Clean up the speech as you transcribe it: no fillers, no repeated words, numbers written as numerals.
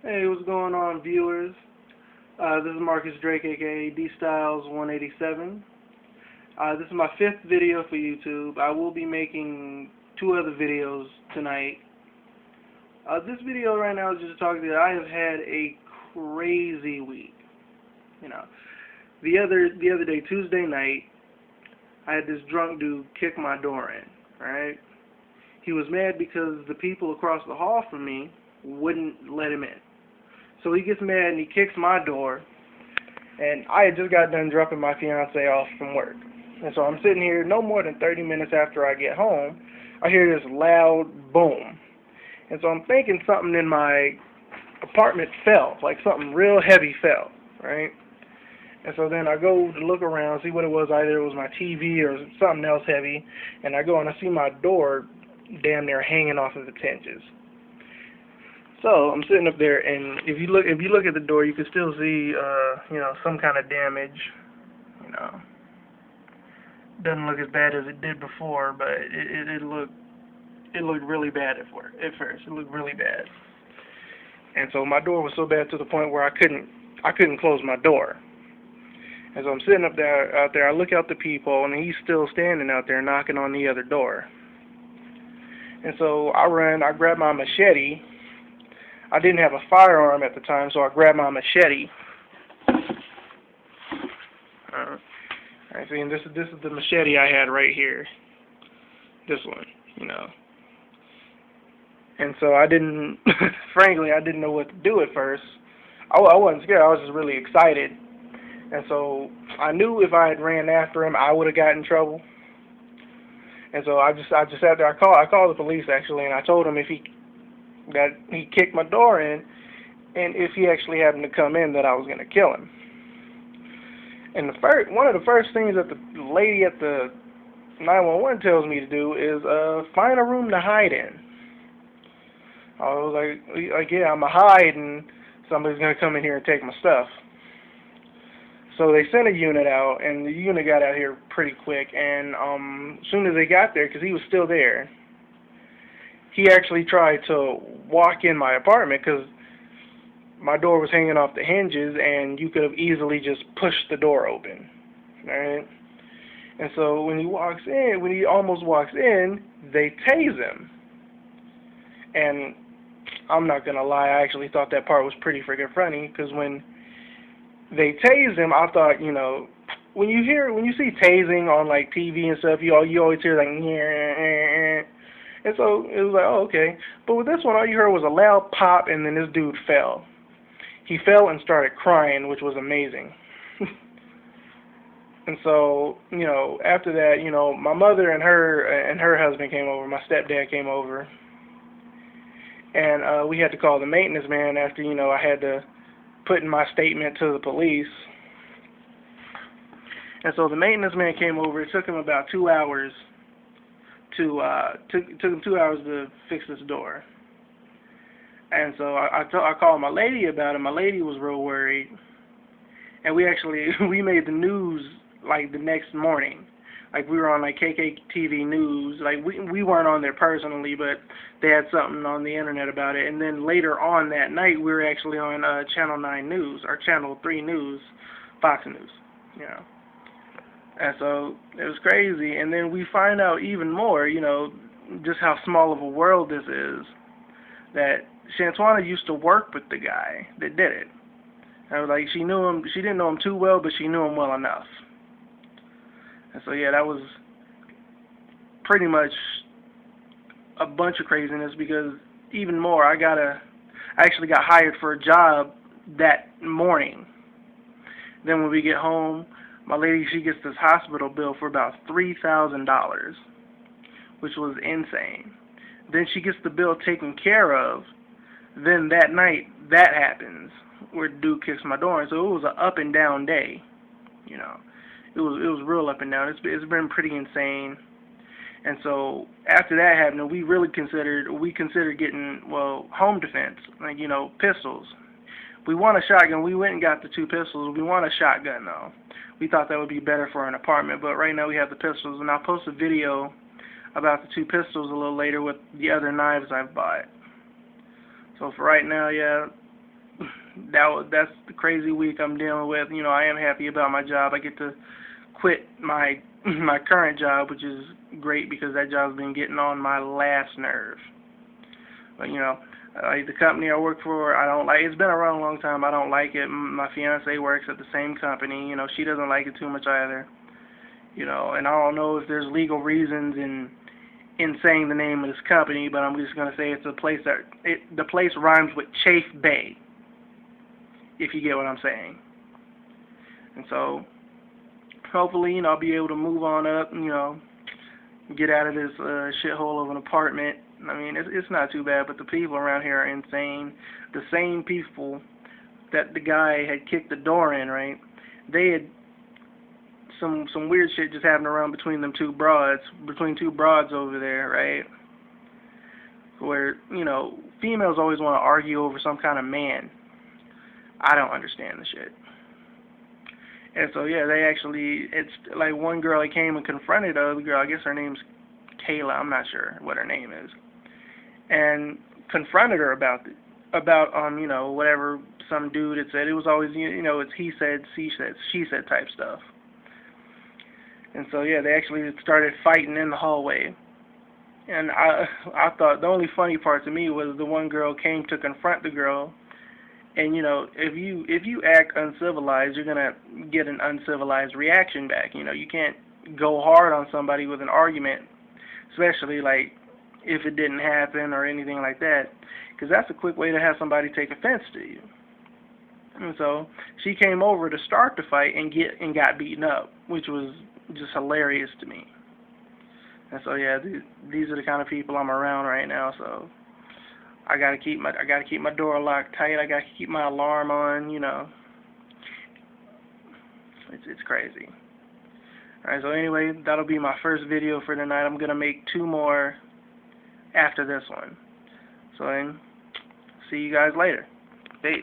Hey, what's going on, viewers? This is Marcus Drake, aka D-Styles187. This is my 5th video for YouTube. I will be making 2 other videos tonight. This video right now is just talking that I have had a crazy week. You know, the other day, Tuesday night, I had this drunk dude kick my door in. Right? He was mad because the people across the hall from me wouldn't let him in. So he gets mad and he kicks my door, and I had just got done dropping my fiance off from work. And so I'm sitting here no more than 30 minutes after I get home, I hear this loud boom. And so I'm thinking something in my apartment fell, like something real heavy fell, right? And so then I go to look around, see what it was. Either it was my TV or something else heavy, and I go and I see my door damn near hanging off of its hinges. So I'm sitting up there, and if you look at the door, you can still see, some kind of damage. You know, doesn't look as bad as it did before, but it looked really bad at first. It looked really bad, and so my door was so bad to the point where I couldn't close my door. And so I'm sitting out there. I look out the people, and he's still standing out there knocking on the other door. And so I grab my machete. I didn't have a firearm at the time, so I grabbed my machete. Alright, see, and this is the machete I had right here. This one, you know. And so I didn't, frankly, I didn't know what to do at first. I wasn't scared. I was just really excited. And so I knew if I had ran after him, I would have gotten in trouble. And so I just sat there. I called the police actually, and I told him that he kicked my door in, and if he actually happened to come in, that I was going to kill him. And one of the first things that the lady at the 911 tells me to do is find a room to hide in. I was like, yeah, I'm going to hide, and somebody's going to come in here and take my stuff. So they sent a unit out, and the unit got out here pretty quick, and as soon as they got there, because he was still there, he actually tried to walk in my apartment because my door was hanging off the hinges, and you could have easily just pushed the door open, right? And so when he almost walks in, they tase him. And I'm not gonna lie, I actually thought that part was pretty freaking funny, because when they tase him, I thought, when you see tasing on like TV and stuff, you always hear like, yeah. And so it was like, oh, okay. But with this one, all you heard was a loud pop, and then this dude fell. He fell and started crying, which was amazing. And so, after that, my mother and her husband came over. My stepdad came over. And we had to call the maintenance man after, I had to put in my statement to the police. And so the maintenance man came over. It took him about 2 hours took him 2 hours to fix this door. And so I called my lady about it. My lady was real worried, and we made the news like the next morning. Like we were on like KKTV News. Like we weren't on there personally, but they had something on the internet about it. And then later on that night, we were actually on Channel 9 News or Channel 3 News, Fox News. And so it was crazy. And then we find out even more, just how small of a world this is, that Shantwana used to work with the guy that did it. I was like, she knew him. She didn't know him too well, but she knew him well enough. And so, yeah, that was pretty much a bunch of craziness, because even more, I actually got hired for a job that morning. Then when we get home, my lady, she gets this hospital bill for about $3,000, which was insane. Then she gets the bill taken care of. Then that night, that happens, where the dude kicks my door. And so it was an up and down day. It was real up and down. It's been pretty insane. And so after that happened, we considered getting, home defense, like, pistols. We want a shotgun. We went and got the 2 pistols. We want a shotgun, though. We thought that would be better for an apartment, but right now we have the pistols, and I'll post a video about the 2 pistols a little later with the other knives I've bought. So for right now, yeah, that's the crazy week I'm dealing with. You know, I am happy about my job. I get to quit my my current job, which is great because that job's been getting on my last nerve. But you know, the company I work for, I don't like. It's been around a long time. I don't like it. My fiance works at the same company. You know, she doesn't like it too much either. You know, and I don't know if there's legal reasons in saying the name of this company, but I'm just gonna say it's a place the place rhymes with Chafe Bay, if you get what I'm saying. And so, hopefully, you know, I'll be able to move on up. You know, get out of this shithole of an apartment. I mean, it's not too bad, but the people around here are insane. The same people that the guy had kicked the door in, right? They had some weird shit just happened around between two broads over there, right? Where, you know, females always want to argue over some kind of man. I don't understand the shit. And so yeah, it's like one girl that came and confronted the other girl. I guess her name's Kayla. I'm not sure what her name is. And confronted her about you know, whatever some dude had said. It was always, you know, it's he said, she said type stuff. And so yeah, they actually started fighting in the hallway. And I thought the only funny part to me was the one girl came to confront the girl. And you know, if you act uncivilized, you're gonna get an uncivilized reaction back. You know, you can't go hard on somebody with an argument, especially like if it didn't happen or anything like that, because that's a quick way to have somebody take offense to you. And so she came over to start the fight and got beaten up, which was just hilarious to me. And so yeah, these are the kind of people I'm around right now. So I gotta keep my door locked tight. I gotta keep my alarm on. You know, it's crazy. All right. So anyway, that'll be my first video for tonight. I'm gonna make 2 more after this one. So then, see you guys later. Peace.